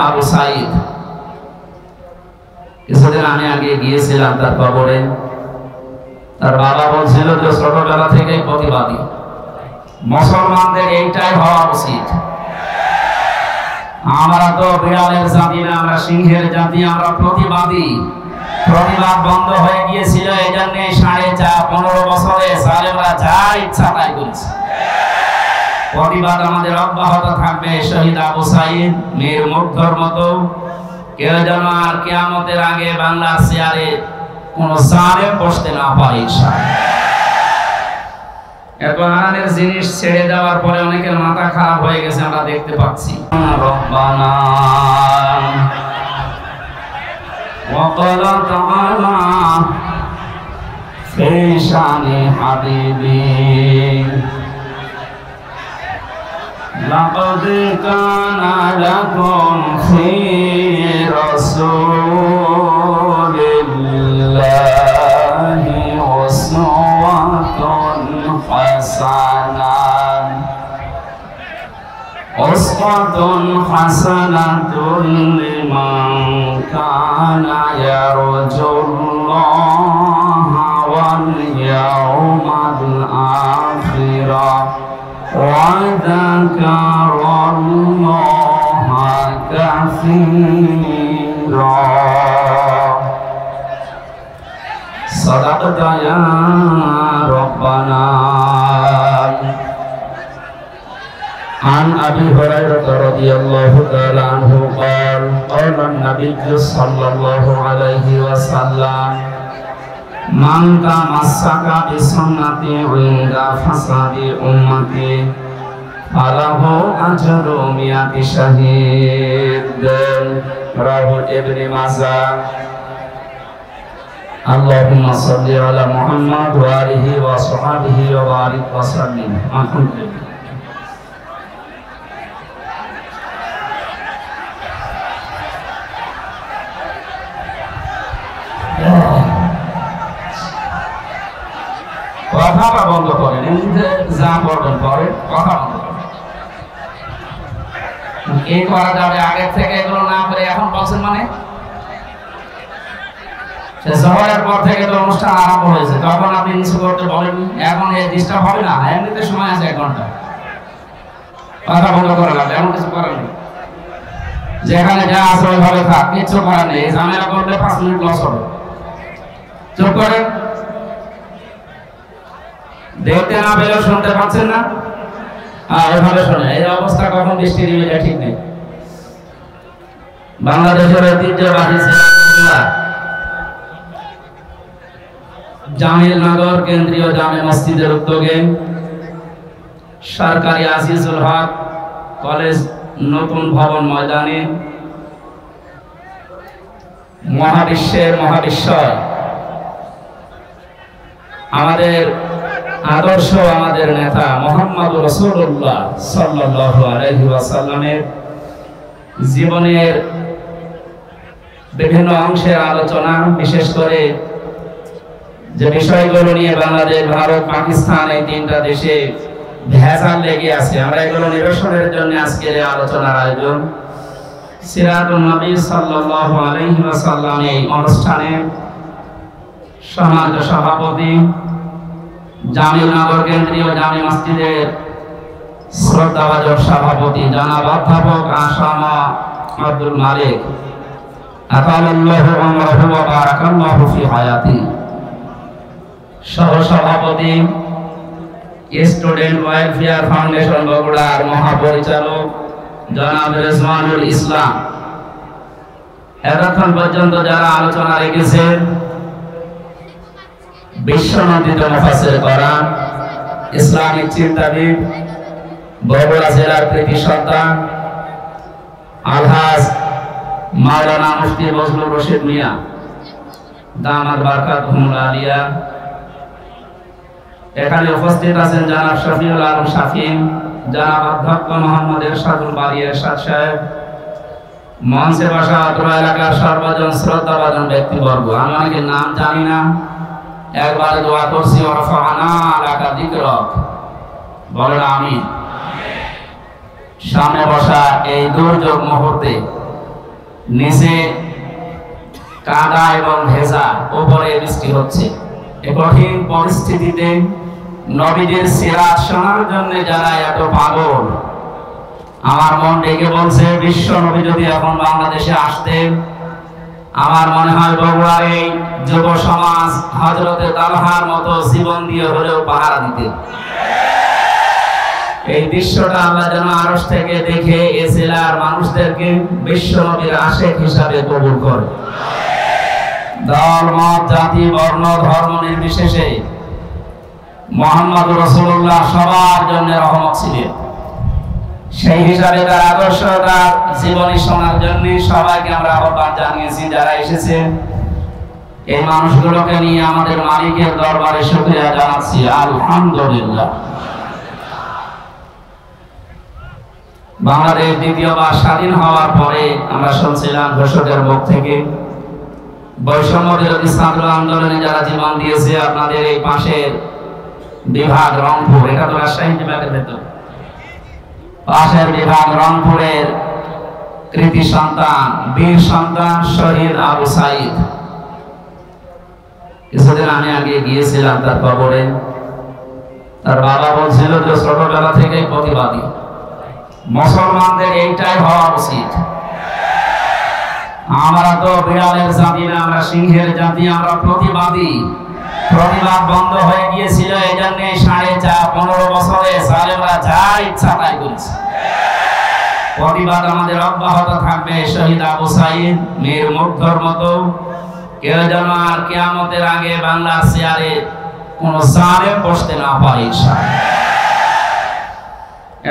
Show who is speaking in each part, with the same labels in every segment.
Speaker 1: আবু সাইদ। কিছুদিন আমি আগে গিয়েছিলাম তার কবরে। তার বাবা বলছিল যে ছোটবেলা থেকে প্রতিবাদী, মুসলমানদের এইটাই হওয়া উচিত। আমরা তো বিড়ালের জাতি না, আমরা সিংহের জাতি, আমরা প্রতিবাদী। প্রতিবাদ বন্ধ হয়ে গিয়েছিল, এই জন্য 15 বছরে সালেমরা যা ইচ্ছা তাই করেছে। প্রতিবাদ আমাদের অব্যাহত থাকবে। শহীদ আবু সাইদ মীর মুগ্ধর মতো কেউ যেন আর কিয়ামতের আগে বাংলার চেয়ারে কোন জালেম বসতে না পারে ইনশাআল্লাহ। এত আরামের জিনিস ছেড়ে দেওয়ার পরে অনেকের মাথা খারাপ হয়ে গেছে, আমরা দেখতে পাচ্ছি। রব্বানা وقال تعالى في شأن حبيبي لقد كان لكم في رسول الله أسوة حسنة لمن كان يرجو الله واليوم الآخر وذكر الله كثيرا صدقت يا ربنا. عن أبي هريرة رضي الله تعالى عنه قال قال النبي صلى الله عليه وسلم من تمسك بسنتي عند فساد أمتي فله أجر 100 شهيد. رواه ابن ماجه. اللهم صل على محمد وآله وصحبه وبارك وسلم. الحمد لله. কথাটা বন্ধ করেন, এমনিতে যা করবেন পরে কথা বন্ধ করেন। কি করা যাবে আগে থেকে এগুলো না করে এখন বলছেন মানে সে জোহরের পর থেকে তো অনুষ্ঠান আরম্ভ হয়েছে, তখন আপনি নিচু করতে বলেননি। এখন এই ডিস্টার্ব হবে না, এমনিতে সময় আছে 1 ঘন্টা। কথা বন্ধ করে লাগবে, এমন কিছু করার নেই। যেখানে যা আছে ওইভাবে থাক, কিচ্ছু করার নেই। ঝামেলা করলে 5 মিনিট লস হবে। চুপ করেন। দেখতে না পেলেও শুনতে পাচ্ছেন না, ওইভাবে শোনে। এই অবস্থা কখন বৃষ্টি দিবে এটা ঠিক নেই। বাংলাদেশের ঐতিহ্যবাহী জামিলনগর কেন্দ্রীয় জামে মসজিদের উদ্যোগে সরকারি আজিজুল হক কলেজ নতুন ভবন ময়দানে মহাবিশ্বের মহাবিশ্বয় আমাদের আদর্শ, আমাদের নেতা মুহাম্মদুর রাসূলুল্লাহ সাল্লাল্লাহু আলাইহি ওয়াসাল্লামের জীবনের বিভিন্ন অংশের আলোচনা, বিশেষ করে যে বিষয়গুলো নিয়ে বাংলাদেশ, ভারত, পাকিস্তান এই 3টা দেশে ভেজাল লেগে আছে, আমরা এগুলো নিরসনের জন্য আজকের এই আলোচনার আয়োজন। সিরাতুন নবী সাল্লাল্লাহু আলাইহি ওয়াসাল্লাম এই অনুষ্ঠানে সমাজ সভাপতি জামিলনগর কেন্দ্রীয় জামে মসজিদের শ্রদ্ধাভাজন সভাপতি জনাব অধ্যাপক আসামা আব্দুল মালিক আতালাল্লাহু আমরাহু ওয়া বারাকাল্লাহু ফি হায়াতি, সহ সভাপতি স্টুডেন্ট ওয়েলফেয়ার ফাউন্ডেশন বগুড়ার মহাপরিচালক জনাব রেজওয়ানুল ইসলাম। এতক্ষণ পর্যন্ত যারা আলোচনা রেখেছেন বিশ্বনন্দিত মুফাসসির কোরআন, ইসলামিক চিন্তাবিদ, বগুড়া জেলার কৃতি সন্তান আলহাজ মাওলানা মুফতি বজলুর রশিদ মিয়া দামাত বারাকাতুহুল আলিয়া। এখানে উপস্থিত আছেন জনাব শফিউল আলম শাফিন, জনাব অধ্যক্ষ মোহাম্মদ এরশাদুল বারী এরশাদ সাহেব, মঞ্চে বসা অত্র এলাকার সর্বজন শ্রদ্ধাভাজন ব্যক্তিবর্গ। আমি অনেকের নাম জানি না, একবার দোয়া করছি ওয়ারফা'না লাকা যিকরাক, বলেন আমিন। সামনে বসা এই দুর্যোগ মুহূর্তে নিচে কাদা এবং ভেজা, উপরে বৃষ্টি হচ্ছে। এই কঠিন পরিস্থিতিতে নবীদের সিরাত শোনার জন্য যারা এত পাগল, আমার মন ডেকে বলছে বিশ্ব নবী যদি এখন বাংলাদেশে আসতেন, আমার মনে হয় বগুড়ার এই যুব সমাজ হযরতে তালহার মতো জীবন দিয়ে হলেও পাহারা দিতে। এই দৃশ্যটা আল্লাহ যেন আরশ থেকে দেখে এ জেলার মানুষদেরকে বিশ্ব নবীর আশিক হিসাবে কবুল করে। দল মত জাতি বর্ণ ধর্ম নির্বিশেষে মুহাম্মদ রাসূলুল্লাহ সবার জন্য রহমত ছিলেন। সেই হিসাবে তার আদর্শ, তার জীবনী শোনার জন্য সবাইকে আমরা আহ্বান জানিয়েছি। যারা এসেছেন এই মানুষগুলোকে নিয়ে আমাদের মালিকের দরবারে শুকরিয়া জানাচ্ছি, আলহামদুলিল্লাহ। বাংলাদেশ দ্বিতীয়বার স্বাধীন হওয়ার পরে আমরা শুনছিলাম ঘোষকের মুখ থেকে বৈষম্য বিরোধী ছাত্র আন্দোলনে যারা জীবন দিয়েছে, আপনাদের এই পাশের বিভাগ রংপুর, এটা তো রাজশাহী বিভাগের ভেতর, পাশের বিভাগ রংপুরের কৃতি সন্তান, বীর সন্তান শহীদ আবু সাইদ। কিছুদিন আমি আগে গিয়েছিলাম তার কবরে। তার বাবা বলছিল যে ছোটবেলা থেকে প্রতিবাদী, মুসলমানদের এইটাই হওয়া উচিত। আমরা তো বিড়ালের জাতি না, আমরা সিংহের জাতি, আমরা প্রতিবাদী। প্রতিবাদ বন্ধ হয়ে গিয়েছিল, এই জন্য 15 বছরে সালেমরা যা ইচ্ছা তাই করেছে। প্রতিবাদ আমাদের অব্যাহত থাকবে। শহীদ আবু সাইদ মীর মুগ্ধর মতো কেউ যেন আর কিয়ামতের আগে বাংলার চেয়ারে কোন জালেম বসতে না পারে ইনশাআল্লাহ।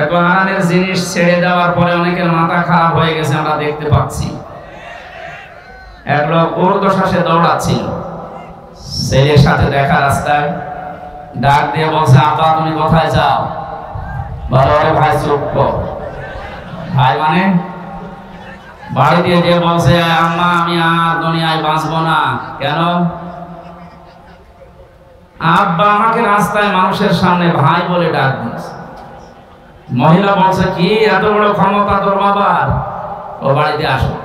Speaker 1: এত আরামের জিনিস ছেড়ে দেওয়ার পরে অনেকের মাথা খারাপ হয়ে গেছে, আমরা দেখতে পাচ্ছি। এক লোক ঊর্ধ্বশ্বাসে দৌড়াচ্ছিল, ছেলের সাথে দেখা রাস্তায় ডাক দিয়ে বলছে, আব্বা তুমি কোথায় যাও? বলো আরে ভাই চুপ কর। ভাই মানে বাড়ি দিয়ে যে বলছে, আম্মা আমি আর দুনিয়ায় বাঁচবো না। কেন? আব্বা আমাকে রাস্তায় মানুষের সামনে ভাই বলে ডাক দিয়েছে। মহিলা বলছে, কি এত বড় ক্ষমতা তোর বাবার? ও বাড়িতে আসো।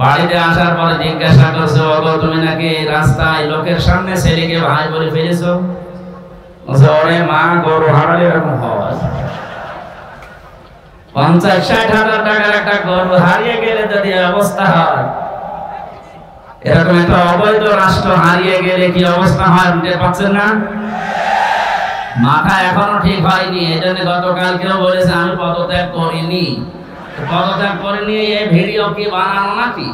Speaker 1: বাড়িতে আসার পরে জিজ্ঞাসা করছে, ওগো তুমি নাকি রাস্তায় লোকের সামনে ছেলেকে ভাই বলে ফেলেছো? বলছে, ওরে মা, গরু হারালে এরকম হয়। 50-60 হাজার টাকার একটা গরু হারিয়ে গেলে যদি অবস্থা হয়, এরকম একটা অবৈধ রাষ্ট্র হারিয়ে গেলে কি অবস্থা হয় বুঝতে পারছেন না? মাথা এখনো ঠিক হয়নি। এই জন্য গতকাল কেউ বলেছে আমি পদত্যাগ করিনি। পদত্যাগ করিনি এই ভিডিও কি বানানো নাকি?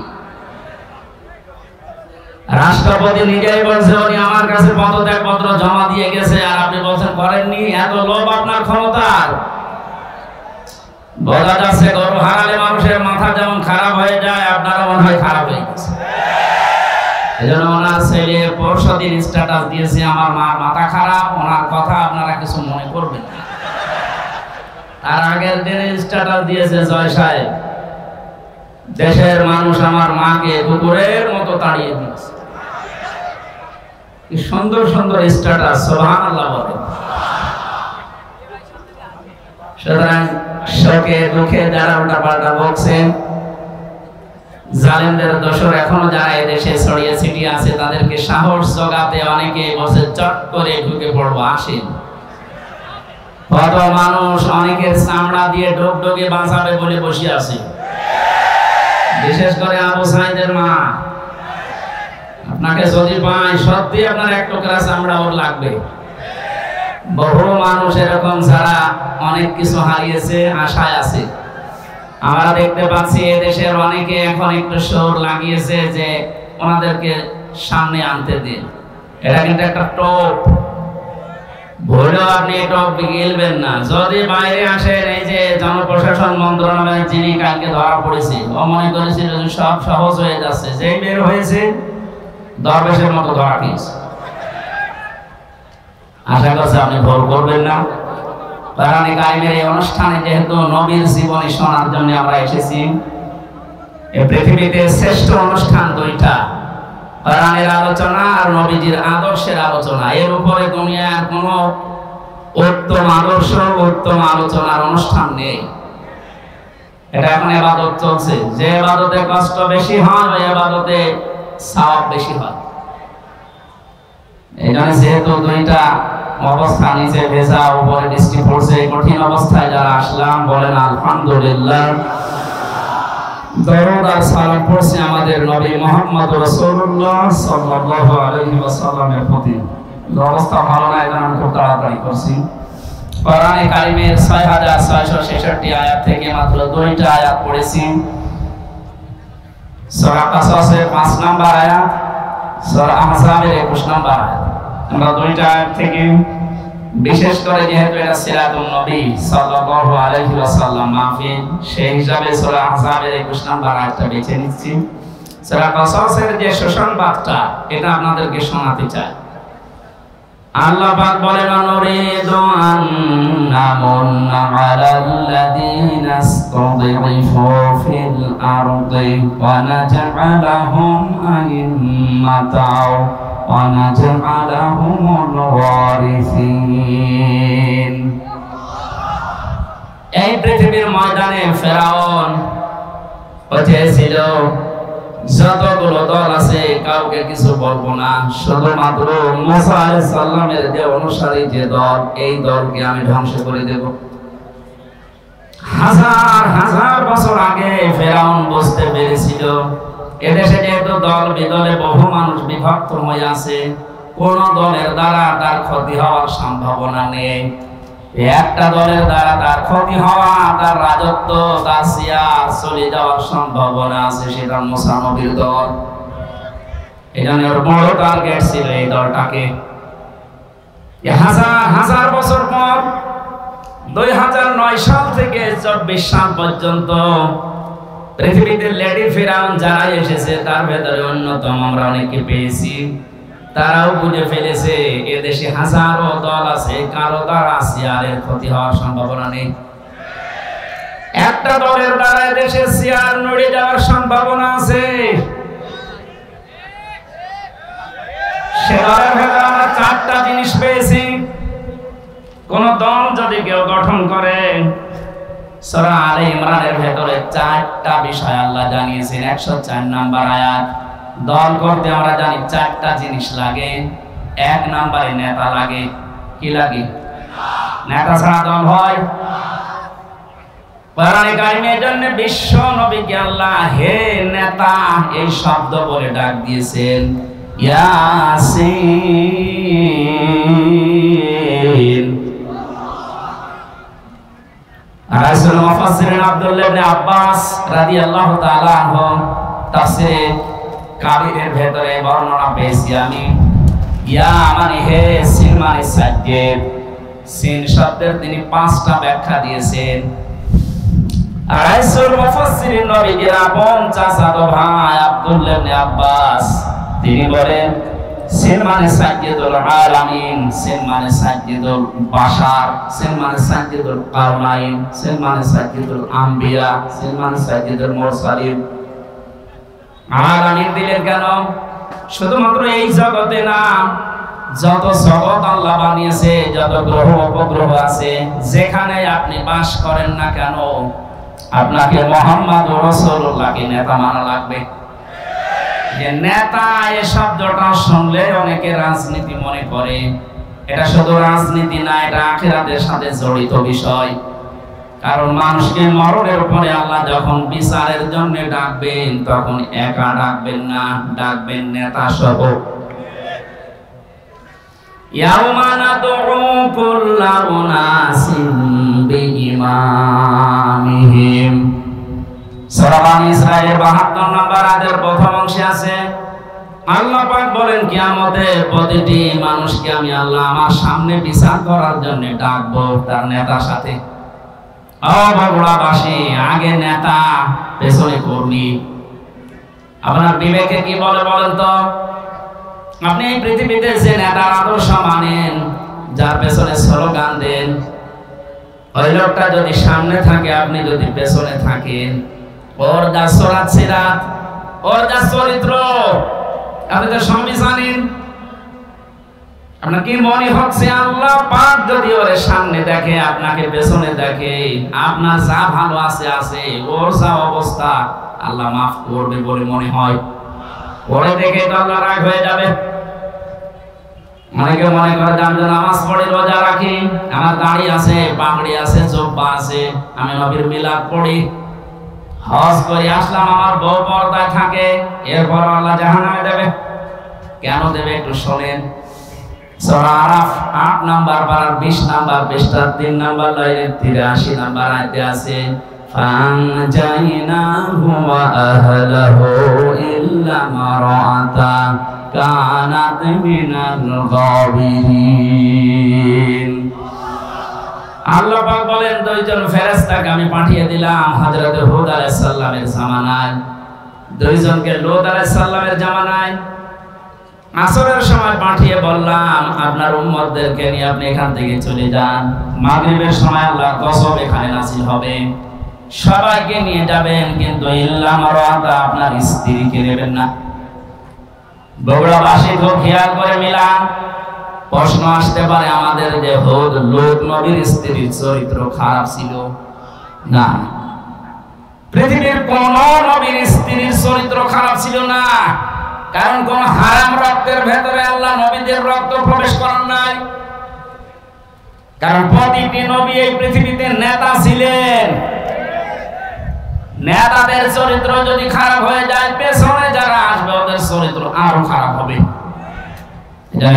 Speaker 1: রাষ্ট্রপতি নিজেই বলছে উনি আমার কাছে পদত্যাগ পত্র জমা দিয়ে গেছে, আর আপনি বলছেন করেননি। এত লোভ আপনার ক্ষমতার। বোঝা যাচ্ছে গরু হারালে মানুষের মাথা যেমন খারাপ হয়ে যায়, আপনারও মনে হয় খারাপ হয়ে গেছে। এজন্য ওনার ছেলে পরশুদিন স্ট্যাটাস দিয়েছে, আমার মার মাথা খারাপ, ওনার কথা আপনারা কিছু মনে করবেন না। তার আগের দিনে স্ট্যাটাস দিয়েছে, জয় সাহেব দেশের মানুষ আমার মাকে কুকুরের মতো তাড়িয়ে দিয়েছে। কি সুন্দর সুন্দর স্ট্যাটাস, সুবহানাল্লাহ বলে। সুতরাং শোকে দুঃখে যারা উল্টাপাল্টা বলছেন, জালেমদের দোষর এখনো যারা এদেশে ছড়িয়ে ছিটিয়ে আছে, তাদেরকে সাহস জোগাতে অনেকে বসে চট করে ঢুকে পড়বো, আসেন। কত মানুষ অনেকের চামড়া দিয়ে ডোকে বাঁচাবে বলে বসে আছে, বিশেষ করে আবু সাইদের মা। আপনাকে যদি পাই সত্যি আপনার এক টুকরা চামড়া ওর লাগবে। বহু মানুষ এরকম যারা অনেক কিছু হারিয়েছে, আশায় আছে। আমরা দেখতে পাচ্ছি এদেশের অনেকে এখন একটু সুর লাগিয়েছে যে ওনাদেরকে সামনে আনতে দিন। এটা কিন্তু একটা টপ, ভুলেও আপনি টপ গিলবেন না। যদি বাইরে আসেন, এই যে জনপ্রশাসন মন্ত্রণালয়ের যিনি কালকে ধরা পড়েছে, ও মনে করেছিল সব সহজ হয়ে যাচ্ছে, যেই বের হয়েছে দরবেশের মতো ধরা খেয়েছে। আশা করছি আপনি ভুল করবেন না। কোরআনে কারিমের এই অনুষ্ঠানে যেহেতু নবীর জীবনী শোনার জন্য আমরা এসেছি, এই পৃথিবীতে শ্রেষ্ঠ অনুষ্ঠান দুইটা, কোরআনের আলোচনা আর নবীজির আদর্শের আলোচনা। এর উপরে দুনিয়ার কোনো উত্তম আদর্শ, উত্তম আলোচনার অনুষ্ঠান নেই। এটা এখন ইবাদত চলছে, যে ইবাদতে কষ্ট বেশি হয় ওই ইবাদতে সওয়াব বেশি হয়। এখানে যেহেতু দুইটা অবস্থা, নিচে ভেজা উপরে বৃষ্টি পড়ছে, কঠিন অবস্থায় যারা আসলাম বলেন আলহামদুলিল্লাহ। দরুদ আর সালাম পড়ছি আমাদের নবী মুহাম্মদ রাসূলুল্লাহ সাল্লাল্লাহু আলাইহি ওয়াসাল্লামের প্রতি। অবস্থা ভালো না, এটা আমি খুব তাড়াতাড়ি করছি। কোরআনে কারিমের 6666 আয়াত থেকে মাত্র দুইটা আয়াত পড়েছি। সূরা কাসাসের 5 নাম্বার আয়াত, সূরা আহজাবের 21 নাম্বার আয়াত। আমরা দুইটা আয়াত থেকে, বিশেষ করে যেহেতু এটা সিরাতুন নবী সাল্লাল্লাহু আলাইহি ওয়াসাল্লাম মাহফিল, সেই হিসাবে সূরা আহজাবের 21 নাম্বার আয়াতটা বেছে নিচ্ছি। সূরা কাসাসের যে সুসংবাদটা, এটা আপনাদেরকে শোনাতে চাই। আল্লাহ পাক বলেন, নুরিদু আন নামুন্না আলাল্লাযীনা ইসতাদঈফু ফিল আরদি ওয়া নাজআলাহুম আইম্মাতাও ওয়া নাজআলাহুমুল ওয়ারিসিন। এই পৃথিবীর ময়দানে ফেরাউন ছিল, যতগুলো দল আছে কাউকে কিছু বলবো না, শুধুমাত্র মুসা আলাইহিস সালামের যে অনুসারী যে দল, এই দলকে আমি ধ্বংস করে দেব। হাজার হাজার বছর আগে ফেরাউন বুঝতে পেরেছিল এদেশে যেহেতু দল বিদলে বহু মানুষ বিভক্ত হয়ে আছে, কোন দলের দ্বারা তার ক্ষতি হওয়ার সম্ভাবনা নেই। একটা দলের দ্বারা তার ক্ষতি হওয়া, তার রাজত্ব, তার সিয়ার চলে যাওয়ার সম্ভাবনা আছে, সেটা মুসা নবীর দল। এখানে ওর বড় টার্গেট ছিল এই দলটাকে। হাজার হাজার বছর পর 2009 সাল থেকে 24 সাল পর্যন্ত পৃথিবীতে লেডি ফিরাউন যারা এসেছে, তার ভেতরে অন্যতম আমরা অনেককে পেয়েছি। তারাও বুঝে ফেলেছে এদেশে হাজারো দল আছে, কারো দ্বারা সিয়ারের ক্ষতি হওয়ার সম্ভাবনা নেই। একটা দলের দ্বারা এদেশে সিয়ার নড়ে যাওয়ার সম্ভাবনা আছে। সেবারের ভেতরে আমরা 4টা জিনিস পেয়েছি। কোন দল যদি কেউ গঠন করে, সূরা আলে ইমরানের ভেতরে 4টা বিষয় আল্লাহ জানিয়েছেন। 104 নাম্বার আয়াত। দল করতে আমরা জানি 4টা জিনিস লাগে। 1 নম্বরে নেতা লাগে। কি লাগে? নেতা ছাড়া দল হয়? কোরআনে কারিমের জন্য বিশ্ব নবীকে আল্লাহ হে নেতা এই শব্দ বলে ডাক দিয়েছেন। ইয়াসিন। রাসূল মুফাসসিরিন আব্দুল্লাহ ইবনে আব্বাস রাদিয়াল্লাহু তাআলা আনহু তাফসীর কাবিরের ভেতরে বর্ণনা পেয়েছি আমি। ইয়া মানে হে, সিন মানে সাজ্জেদ। সিন শব্দের তিনি 5টা ব্যাখ্যা দিয়েছেন। রাসূল মুফাসসিরিন নবীর আপন চাচাতো ভাই আব্দুল্লাহ ইবনে আব্বাস তিনি বলেন, সিন মানে সাজ্জেদুল আলামিন, সিন মানে সাজ্জেদুল বাশার, সিন মানে সাজ্জেদুল কাউনাইন, সিন মানে সাজ্জেদুল আম্বিয়া, সিন মানে সাজ্জেদুল মুরসালিন। আলামিন দিলেন কেন? শুধুমাত্র এই জগতে না, যত জগৎ আল্লাহ বানিয়েছে, যত গ্রহ উপগ্রহ আছে, যেখানে আপনি বাস করেন না কেন, আপনাকে মুহাম্মদ রাসূলুল্লাহকে নেতা মানা লাগবে। যে নেতা এই শব্দটা শুনলে অনেকে রাজনীতি মনে করে। এটা শুধু রাজনীতি না, এটা আখিরাতের সাথে জড়িত বিষয়। কারণ মানুষকে মরণের পরে আল্লাহ যখন বিচারের জন্য ডাকবেন, তখন একা ডাকবেন না, ডাকবেন নেতা সহ। ইয়াউমা নাদউ কুল্লা উনাসিন বিইমামিহিম। সূরা বানী ইসরাঈলের 72 নম্বর আয়াতের প্রথম অংশে আছে, আল্লাহ পাক বলেন কিয়ামতে প্রতিটি মানুষকে আমি আল্লাহ আমার সামনে বিচার করার জন্য ডাকবো তার নেতার সাথে। বগুড়াবাসী, আগে নেতা পেছনে কর্মী। আপনার বিবেকে কি বলে বলেন তো? আপনি এই পৃথিবীতে যে নেতার আদর্শ মানেন, যার পেছনে স্লোগান দেন, ওই লোকটা যদি সামনে থাকে, আপনি যদি পেছনে থাকেন, ওর যা সরাত, ওর যা চরিত্র, আপনি তো সবই জানেন। আপনার কি মনে হচ্ছে আল্লাহ পাক যদি ওর সামনে দেখে, আপনাকে পেছনে দেখে, আপনার যা ভালো আছে আছে, ওর যা অবস্থা, আল্লাহ মাফ করবে বলে মনে হয়? ওরে দেখে তো আল্লাহ রাগ হয়ে যাবে। অনেকে মনে করে যে আমি নামাজ পড়ি, রোজা রাখি, আমার দাড়ি আছে, পাগড়ি আছে, জুব্বা আছে, আমি নবীর মিলাদ পড়ি, হজ করে আসলাম, আমার বউ পর্দায় থাকে, এরপর আল্লাহ জাহান্নামে দেবে। কেন দেবে একটু শোনেন। সূরা আরাফ ৮ নাম্বার পারার ২০ নাম্বার পৃষ্ঠা ৩ নাম্বার লাইনের ৮৩ নাম্বার আয়াতে আছে, ফানজাইনাহু ওয়া আহলাহু ইল্লা মারাতা কানাত মিনাল গাবিরিন। আল্লাহ পাক বলেন, দুইজন ফেরেশতাকে আমি পাঠিয়ে দিলাম হযরত হুদ আলাইহিস সালামের জামানায়, দুইজনকে লূত আলাইহিস সালামের জামানায় আসরের সময় পাঠিয়ে বললাম আপনার উম্মতদেরকে নিয়ে আপনি এখান থেকে চলে যান। মাগরিবের সময় আল্লাহর গজব এখানে নাযিল হবে, সবাইকে নিয়ে যাবেন, কিন্তু ইল্লা মারাতা আপনার স্ত্রীকে নেবেন না। বগুড়াবাসী খুব খেয়াল করে মিলান। প্রশ্ন আসতে পারে আমাদের যে হুদ লূত নবীর স্ত্রীর চরিত্র খারাপ ছিল? না, পৃথিবীর কোন নবীর স্ত্রীর চরিত্র খারাপ ছিল না, কারণ কোন হারাম রক্তের ভেতরে আল্লাহ নবীদের রক্ত প্রবেশ করান নাই। কারণ প্রতিটি নবী এই পৃথিবীতে নেতা ছিলেন, নেতাদের চরিত্র যদি খারাপ হয়ে যায়, পেছনে যারা আসবে ওদের চরিত্র আরো খারাপ হবে।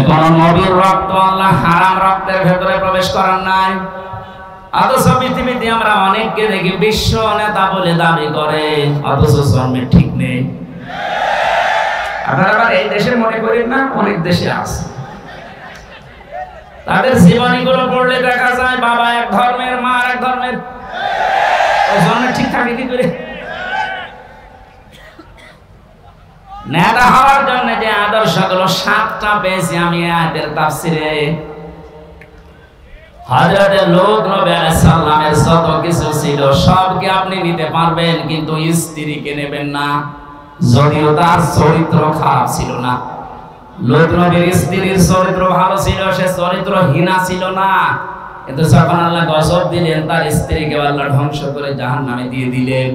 Speaker 1: কোন নবীর রক্ত আল্লাহ হারাম রক্তের ভেতরে প্রবেশ করান নাই। অথচ পৃথিবীতে আমরা অনেককে দেখি বিশ্ব নেতা বলে দাবি করে, অথচ জন্মে ঠিক নেই। আপনারা আবার এই দেশের মনে করেন না, অনেক দেশে আছে। তাদের জীবনীগুলো পড়লে দেখা যায় বাবা এক ধর্মের, মা এক ধর্মের, জন্মে ঠিক থাকে কি করে? নেতা হওয়ার জন্য যে আদর্শগুলো ৭টা পেয়েছি আমি আয়াতের তাফসিরে। হযরত লূত নবী আলাইহিস সালামের যত কিছু ছিল সবকে আপনি নিতে পারবেন, কিন্তু স্ত্রীকে নেবেন না, যদিও তার চরিত্র খারাপ ছিল না। লূত নবীর স্ত্রীর চরিত্র ভালো ছিল, সে চরিত্রহীনা ছিল না, কিন্তু যখন আল্লাহ গজব দিলেন তার স্ত্রীকে আল্লাহ ধ্বংস করে জাহান্নামে দিয়ে দিলেন।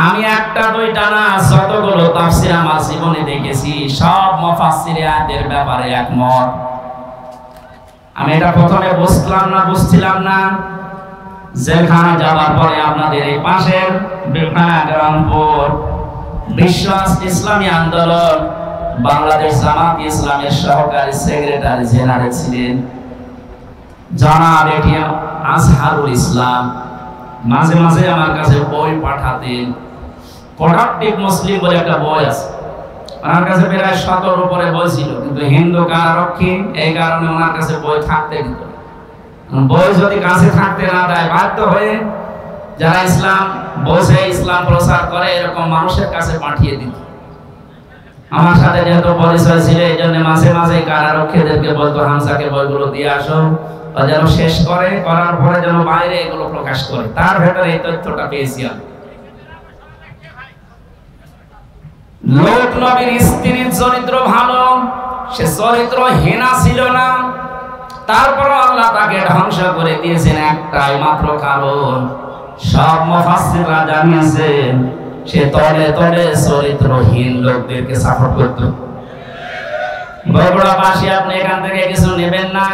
Speaker 1: আমি একটা দুইটা না, যতগুলো তাফসীর আমার জীবনে দেখেছি সব মুফাসসির আয়াতের ব্যাপারে একমত। আমি এটা প্রথমে বুঝছিলাম না, যেখানে যাওয়ার পরে আপনাদের এই পাশের বিভাগ রংপুর বিশ্ব ইসলামী আন্দোলন বাংলাদেশ জামাত ইসলামের সহকারী সেক্রেটারি জেনারেল ছিলেন জনাব এটিএম আজহারুল ইসলাম। মাঝে মাঝে আমার কাছে বই পাঠাতেন। প্রোডাক্টিভ মুসলিম বলে একটা বই আছে, ওনার কাছে প্রায় ১৭ উপরে বই ছিল, কিন্তু হিন্দু কারারক্ষী এই কারণে ওনার কাছে বই থাকতে দিত। বই যদি কাছে থাকতে না দেয়, বাধ্য হয়ে যারা ইসলাম বোঝে, ইসলাম প্রচার করে, এরকম মানুষের কাছে পাঠিয়ে দিত। আমার সাথে যেহেতু পরিচয় ছিল, এই জন্য মাঝে মাঝে কারারক্ষীদেরকে বলতো হামসাকে বইগুলো দিয়ে আসো, যেন শেষ করে, করার পরে যেন বাইরে এগুলো প্রকাশ করে। তার ভেতরে এই তথ্যটা পেয়েছি আমি। লূত নবীর স্ত্রীর চরিত্র ভালো, সে চরিত্রহীনা ছিল না, তারপর আল্লাহ তাকে ধ্বংস করে দিয়েছেন একটাই মাত্র কারণ। সব মুফাসসিররা জানিয়েছেন সে তলে তলে চরিত্রহীন লোকদেরকে সাপোর্ট করত। বগুড়াবাসী আপনি এখান থেকে কিছু নেবেন না,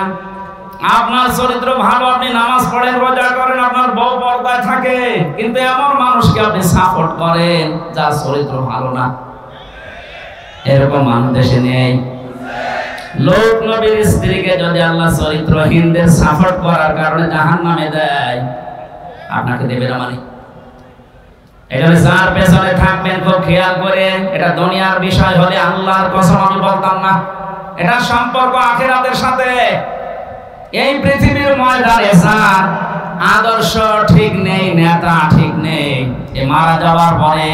Speaker 1: আপনার চরিত্র ভালো, আপনি নামাজ পড়েন, রোজা করেন, আপনার বউ পর্দায় থাকে, কিন্তু এমন মানুষকে আপনি সাপোর্ট করেন যার চরিত্র ভালো না। এরকম মানুষ দেশে নেই। লূত নবীর স্ত্রীকে যদি আল্লাহ চরিত্রহীনদের সাপোর্ট করার কারণে জাহান্নামে দেয়, আপনাকে দেবে না মানে? এটা যার পেছনে থাকবেন খুব খেয়াল করে, এটা দুনিয়ার বিষয় হলে আল্লাহর কসম আমি বলতাম না, এটা সম্পর্ক আখিরাতের সাথে। এই পৃথিবীর ময়দানে যার আদর্শ ঠিক নেই, নেতা ঠিক নেই, এ মারা যাওয়ার পরে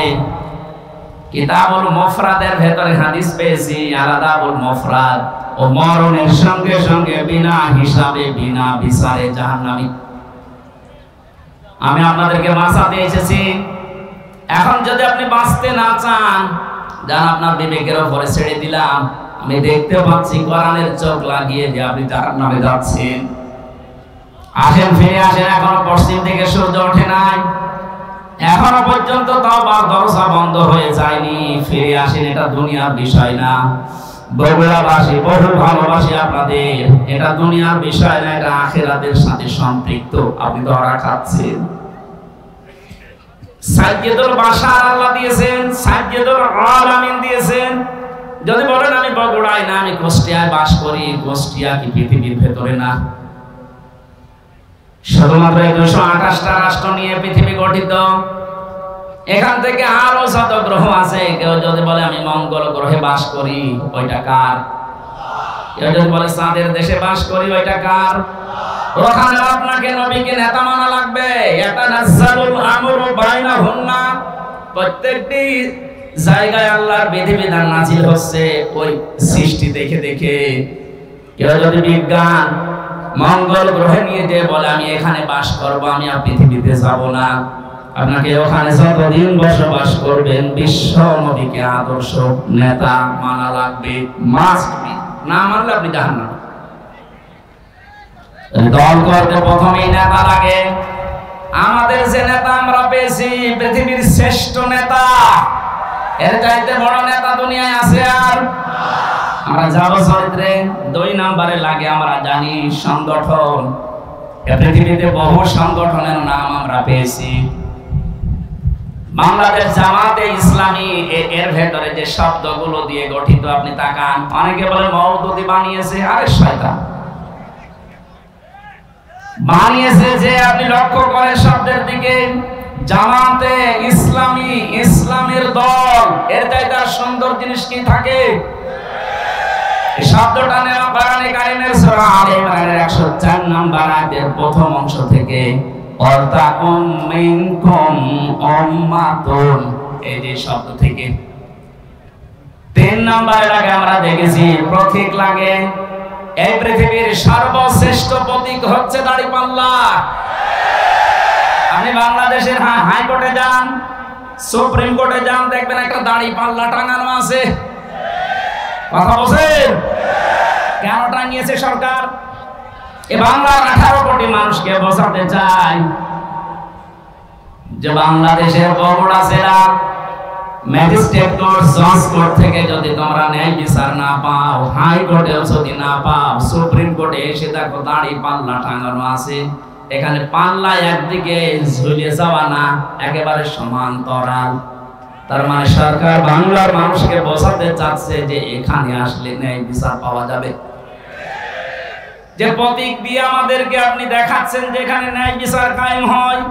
Speaker 1: কিতাবুল মুফরাদের ভেতরে হাদিস পেয়েছি, আলাদাবুল মুফরাদ, ও মরণের সঙ্গে সঙ্গে বিনা হিসাবে বিনা বিচারে জাহান্নামী। আমি আপনাদেরকে বাঁচাতে এসেছি। এখন যদি আপনি বাঁচতে না চান, যান আপনার বিবেকের উপরে ছেড়ে দিলাম, আমি দেখতে পাচ্ছি কোরআনের চোখ লাগিয়ে যে আপনি জাহান্নামে যাচ্ছেন। আসেন, ফিরে আসেন, এখনো পশ্চিম থেকে সূর্য ওঠে নাই, এখনো পর্যন্ত তওবার দরজা বন্ধ হয়ে যায়নি। ফিরে আসেন, এটা দুনিয়ার বিষয় না। বগুড়াবাসী বহু ভালোবাসি আপনাদের, এটা দুনিয়ার বিষয় না, এটা আখিরাতের সাথে সম্পৃক্ত। আপনি ধরা খাচ্ছেন। সাইয়্যিদুল বাশার আল্লাহ দিয়েছেন, সাইয়্যিদুল আলামিন দিয়েছেন। যদি বলেন আমি বগুড়ায় না, আমি কুষ্টিয়ায় বাস করি, কুষ্টিয়া কি পৃথিবীর ভেতরে না? শুধুমাত্র 228টা রাষ্ট্র নিয়ে পৃথিবী গঠিত। এখান থেকে আরো যত গ্রহ আছে, কেউ যদি বলে আমি মঙ্গল গ্রহে বাস করি, ওইটা কার? কেউ যদি বলে চাঁদের দেশে বাস করি, ওইটা কার? ওখানে আপনাকে নবীকে নেতা মানা লাগবে। ইয়াতানাজ্জালুল আমরু বাইনাহুন্না, প্রত্যেকটি জায়গায় আল্লাহর বিধিবিধান নাযিল হচ্ছে ওই সৃষ্টি দেখে দেখে। কেউ যদি বিজ্ঞান মঙ্গল গ্রহে নিয়ে যে বলে আমি এখানে বাস করব, আমি আর পৃথিবীতে যাব না, আপনাকে ওখানে যতদিন বসবাস করবেন বিশ্ব নবীকে আদর্শ নেতা মানা লাগবে, মাস্ট বি। না মানলে আপনি জাহান্নামে। দল করতে প্রথমেই নেতা লাগে। আমাদের যে নেতা আমরা পেয়েছি পৃথিবীর শ্রেষ্ঠ নেতা, এর চাইতে বড় নেতা দুনিয়ায় আছে আর? আমরা যাব চরিত্রে। 2 নম্বরে লাগে আমরা জানি সংগঠন। পৃথিবীতে বহু সংগঠনের নাম আমরা পেয়েছি। বাংলাদেশ জামাতে ইসলামী, এর ভেতরে যে শব্দগুলো দিয়ে গঠিত আপনি তাকান। অনেকে বলে মওদুদি বানিয়েছে, আরে শয়তান বানিয়েছে। যে আপনি লক্ষ্য করেন শব্দের দিকে, জামাতে ইসলামী, ইসলামের দল, এর চাইতে আর সুন্দর জিনিস কি থাকে? এই শব্দটা নেওয়া কোরআনে কারীমের সূরা আলে ইমরানের 104 নম্বর আয়াতের প্রথম অংশ থেকে। ওয়াতাকুম মিনকুম উম্মাতুন, এই যে শব্দ থেকে। 3 নম্বরে লাগে আমরা দেখেছি প্রতীক লাগে। এই পৃথিবীর সর্বশ্রেষ্ঠ প্রতীক হচ্ছে দাড়িপাল্লা। আপনি বাংলাদেশের হাইকোর্টে যান, সুপ্রিম কোর্টে যান, দেখবেন একটা দাড়িপাল্লা টাঙানো আছে। কথা বলছেন? কেন টাঙিয়েছে সরকার? এ বাংলার 18 কোটি মানুষকে বোঝাতে চায় যে বাংলাদেশের বগুড়া জেলার ম্যাজিস্ট্রেট কোর্ট, জজ কোর্ট থেকে যদি তোমরা ন্যায় বিচার না পাও, হাইকোর্টেও যদি না পাও, সুপ্রিম কোর্টে এসে দেখো দাড়িপাল্লা টাঙানো আছে। এখানে পাল্লা একদিকে ঝুলে যাওয়া না, একেবারে সমান্তরাল। তার মানে সরকার বাংলার মানুষকে বোঝাতে চাচ্ছে যে এখানে আসলে ন্যায় বিচার পাওয়া যাবে। যে প্রতীক দিয়ে আমাদেরকে আপনি দেখাচ্ছেন যেখানে ন্যায় বিচার কায়েম হয়,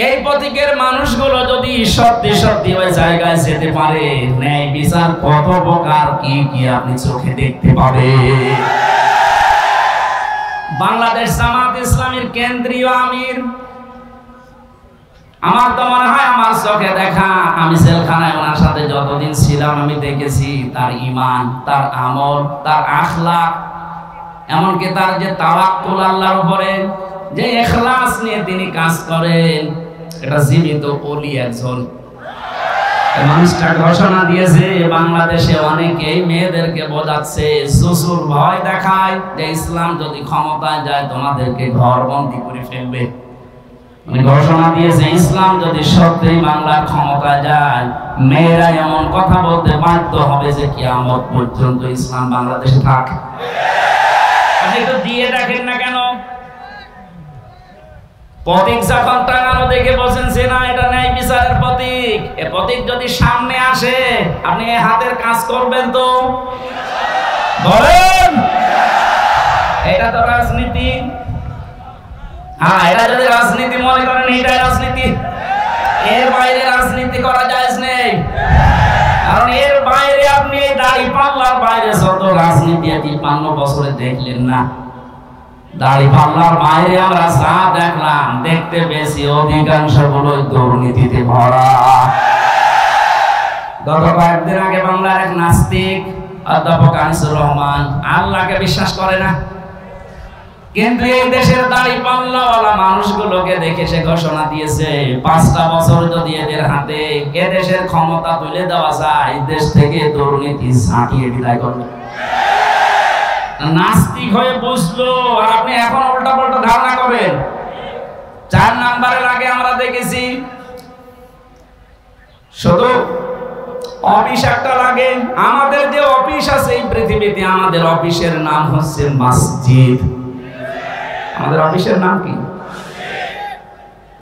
Speaker 1: এই প্রতীকের মানুষগুলো যদি সত্যি সত্যি ওই জায়গায় যেতে পারে, ন্যায় বিচার কত প্রকার কি কি আপনি চোখে দেখতে পাবেন। বাংলাদেশ জামাত ইসলামীর কেন্দ্রীয় আমির, আমার তো মনে হয় আমার চোখে দেখা, আমি জেলখানায় ওনার সাথে যতদিন ছিলাম আমি দেখেছি তার ঈমান, তার আমল, তার আখলাক, এমনকি তার যে তাওয়াক্কুল আল্লাহর উপরে, যে ইখলাস নিয়ে তিনি কাজ করেন, এটা জীবিত ওলি একজন। মানুষটা ঘোষণা দিয়েছে বাংলাদেশে অনেকেই মেয়েদেরকে বোঝাচ্ছে, শ্বশুর ভয় দেখায় যে ইসলাম যদি ক্ষমতায় যায় তোমাদেরকে ঘরবন্দি করে ফেলবে। ঘোষণা দিয়েছে ইসলাম যদি সত্যি বাংলার ক্ষমতায় যায়, মেয়েরা এমন কথা বলতে বাধ্য হবে যে কিয়ামত পর্যন্ত ইসলাম বাংলাদেশে থাকে। আপনি তো দিয়ে দেখেন না কেন? প্রতীক যখন টাঙানো দেখে বলছেন যে না এটা ন্যায় বিচারের প্রতীক, এই প্রতীক যদি সামনে আসে আপনি হাতের কাজ করবেন তো? বলেন, এটা তো রাজনীতি। হ্যাঁ, এটা যদি রাজনীতি মনে করেন এটাই রাজনীতি, এর বাইরে রাজনীতি করা জায়েজ নেই। কারণ এর বাইরে আপনি দাড়িপাল্লার বাইরে যত রাজনীতি ৫৩ বছরে দেখলেন না, দাড়িপাল্লার বাইরে আমরা যা দেখলাম, দেখতে বেশি অধিকাংশ গুলো দুর্নীতিতে ভরা। গত কয়েকদিন আগে বাংলার এক নাস্তিক অধ্যাপক আনিসুর রহমান আল্লাহকে বিশ্বাস করে না, কিন্তু এই দেশের দাড়ি পাল্লাওয়ালা মানুষগুলোকে দেখে সে ঘোষণা দিয়েছে 5টা বছর যদি এদের হাতে এ দেশের ক্ষমতা তুলে দেওয়া যায়, দেশ থেকে দুর্নীতি ছাঁটিয়ে বিদায় করবে। নাস্তিক হয়ে বসলো, আর আপনি এখন উল্টা পাল্টা ধারণা করেন। 4 নাম্বারের আগে আমরা দেখেছি শুধু অফিস একটা লাগে। আমাদের যে অফিস আছে এই পৃথিবীতে, আমাদের অফিসের নাম হচ্ছে মসজিদ। আমাদের অফিসের নাম কি?